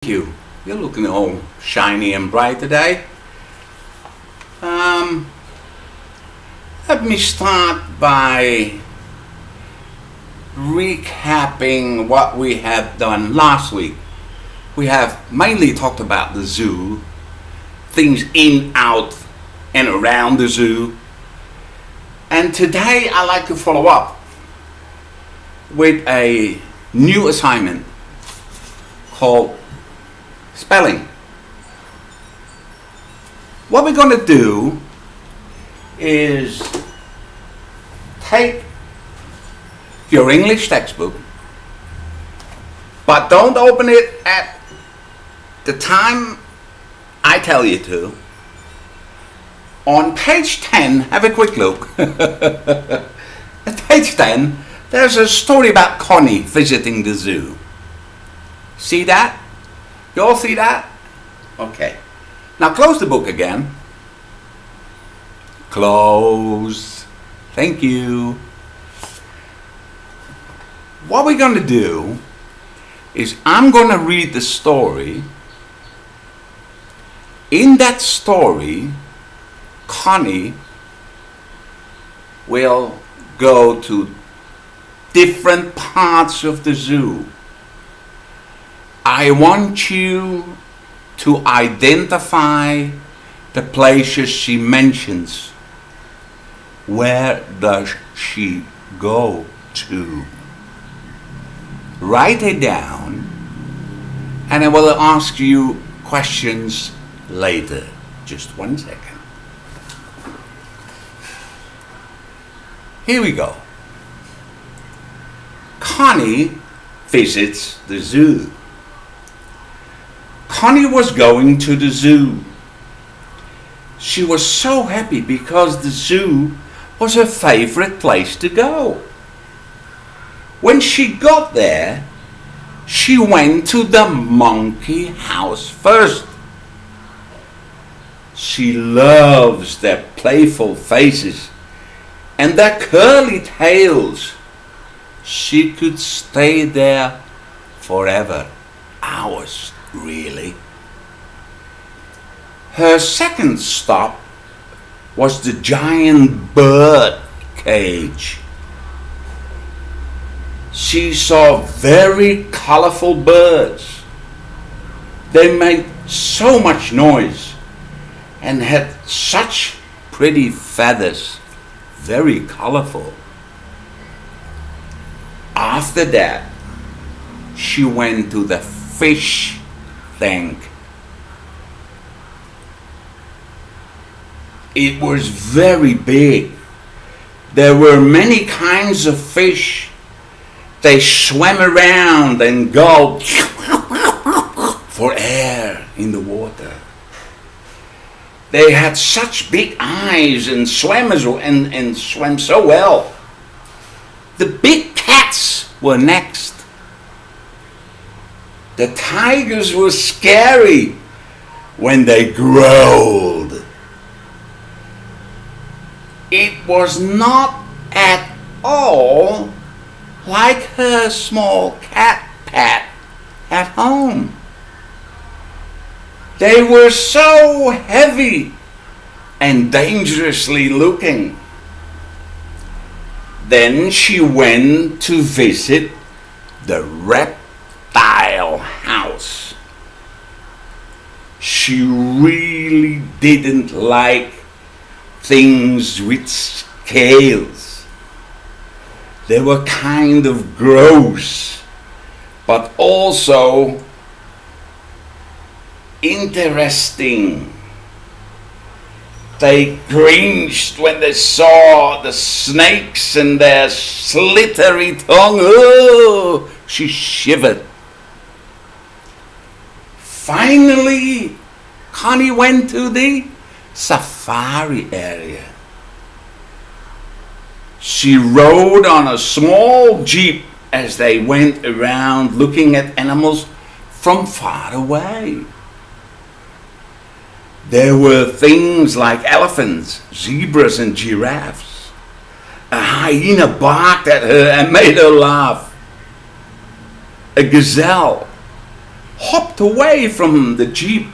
You. You're looking all shiny and bright today. Um, Let me start by recapping what we have done last week. We have mainly talked about the zoo, things in, out, and around the zoo. And today I'd like to follow up with a new assignment called spelling. What we're going to do is take your English textbook, but don't open it at the time I tell you to. On page 10, have a quick look. At page 10, there's a story about Connie visiting the zoo. See that? You all see that? Okay. Now close the book again. Close. Thank you. What we're going to do is I'm going to read the story. In that story, Connie will go to different parts of the zoo. I want you to identify the places she mentions. Where does she go to? Write it down, and I will ask you questions later. Just 1 second. Here we go. Connie visits the zoo. Connie was going to the zoo. She was so happy because the zoo was her favorite place to go. When she got there, she went to the monkey house first. She loves their playful faces and their curly tails. She could stay there forever, hours. Really? Her second stop was the giant bird cage. She saw very colorful birds. They made so much noise and had such pretty feathers, very colorful. After that, she went to the fish tank. It was very big. There were many kinds of fish. They swam around and gulped for air in the water. They had such big eyes and swam so well. The big cats were next. The tigers were scary when they growled. It was not at all like her small cat Pat at home. They were so heavy and dangerously looking. Then she went to visit the reptile house. She really didn't like things with scales. They were kind of gross, but also interesting. They cringed when they saw the snakes and their slippery tongue. Oh, she shivered. Finally, Connie went to the safari area. She rode on a small jeep as they went around looking at animals from far away. There were things like elephants, zebras, and giraffes. A hyena barked at her and made her laugh. A gazelle hopped away from the Jeep.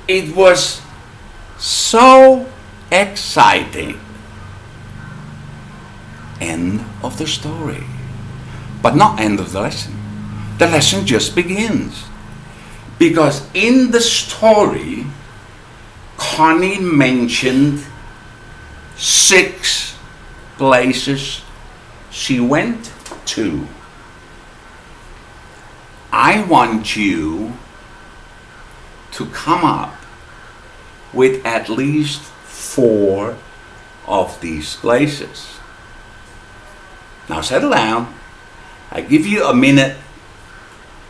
It was so exciting. End of the story. But not end of the lesson. The lesson just begins. Because in the story, Connie mentioned 6 places she went to. I want you to come up with at least 4 of these places. Now settle down. I give you a minute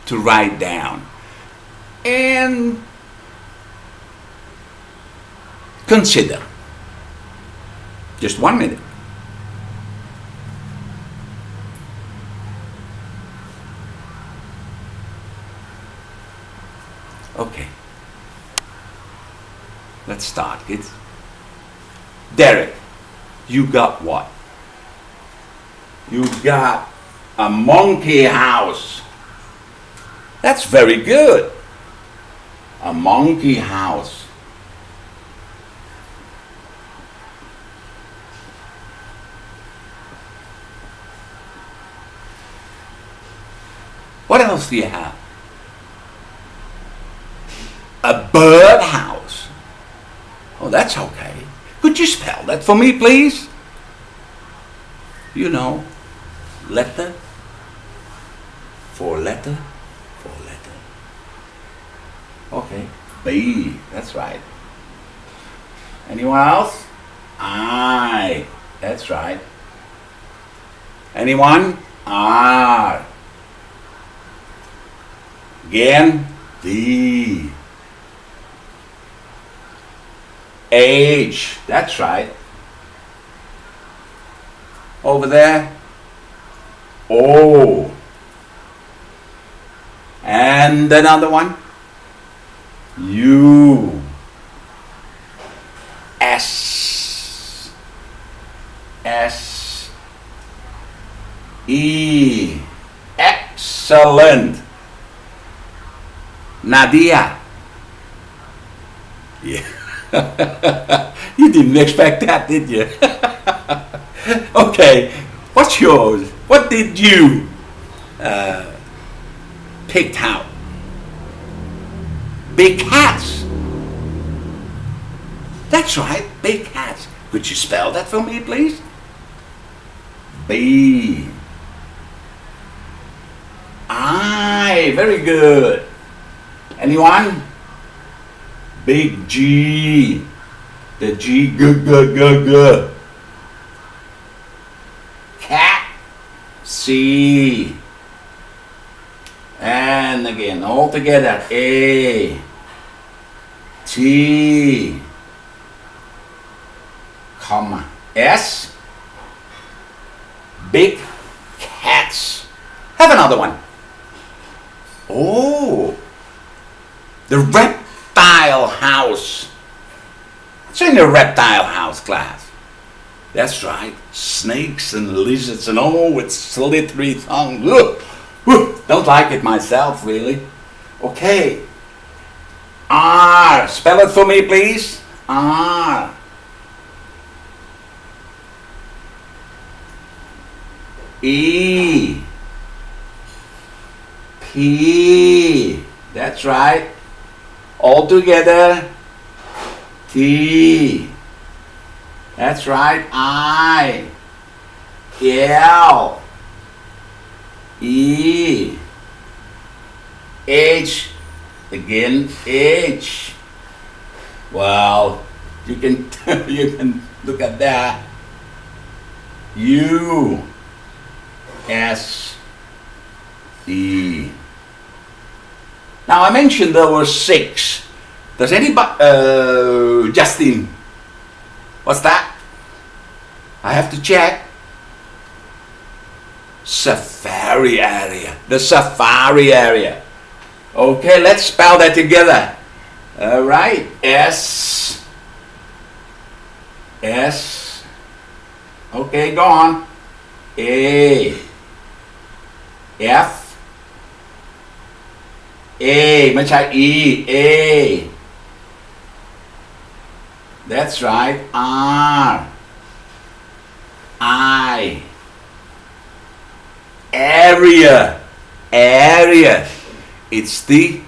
to write down. And consider. Just 1 minute. Okay. Let's start, kids. Derek, you got what? You got a monkey house. That's very good. A monkey house. What else do you have? A bird house. Oh, that's okay. Could you spell that for me, please? You know, letter for letter for letter. Okay. B. That's right. Anyone else? I. That's right. Anyone? R. Again. D. H. That's right. Over there. O. And another one. U. S. S. E. Excellent. Nadia. Yeah. You didn't expect that, did you? Okay. What's yours? What did you pick out? Big cats. That's right, big cats. Could you spell that for me, please? B. I. Very good. Anyone? Big G. The G. G. Cat. C. And again, all together. A. T. Comma. S. Big cats. Have another one. Oh. The reptile house. It's in the reptile house class. That's right. Snakes and lizards and all with slippery tongue. Ugh. Ugh. Don't like it myself, really. Okay. R. Spell it for me, please. R. E. P. That's right. All together. T. That's right. I. L. E. H. Again. H. Well, you can you can look at that. U. S. E. Now I mentioned there were 6. Does anybody, Justin, what's that? I have to check. Safari area. The safari area. Okay, let's spell that together. All right. S. S. Okay, go on. A. F. A ไม่ใช่ E A That's right R I Area Area It's the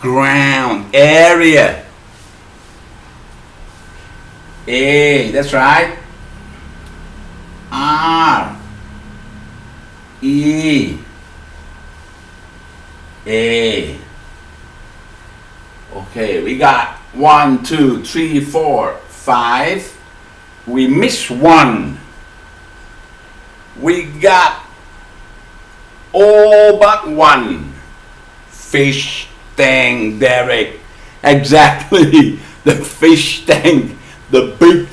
ground Area A That's right R E A Okay, we got 1, 2, 3, 4, 5. We missed one. We got all but one. Fish tank, Derek. Exactly. The fish tank. The big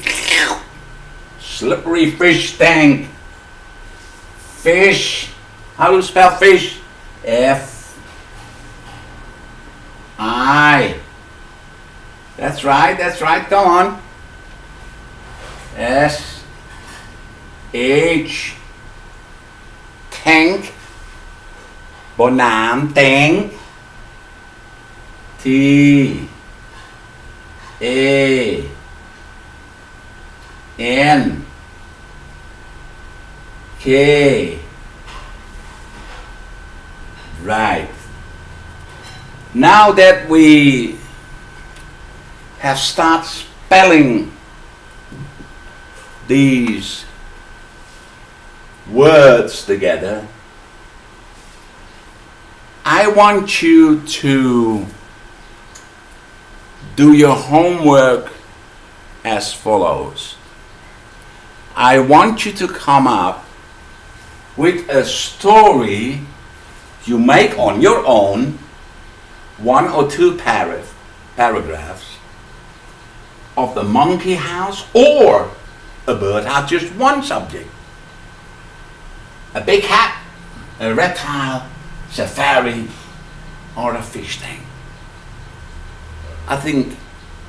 slippery fish tank. Fish. How do you spell fish? F I. That's right, go on. S H Tank บนน้ำ Tank T A N K Right. Now that we have started spelling these words together, I want you to do your homework as follows. I want you to come up with a story you make on your own, 1 or 2 paragraphs of the monkey house or a bird house, just one subject. A big hat, a reptile, safari, or a fish tank. I think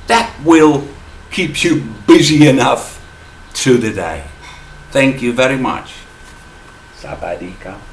that will keep you busy enough through the day. Thank you very much. สบายดีครับ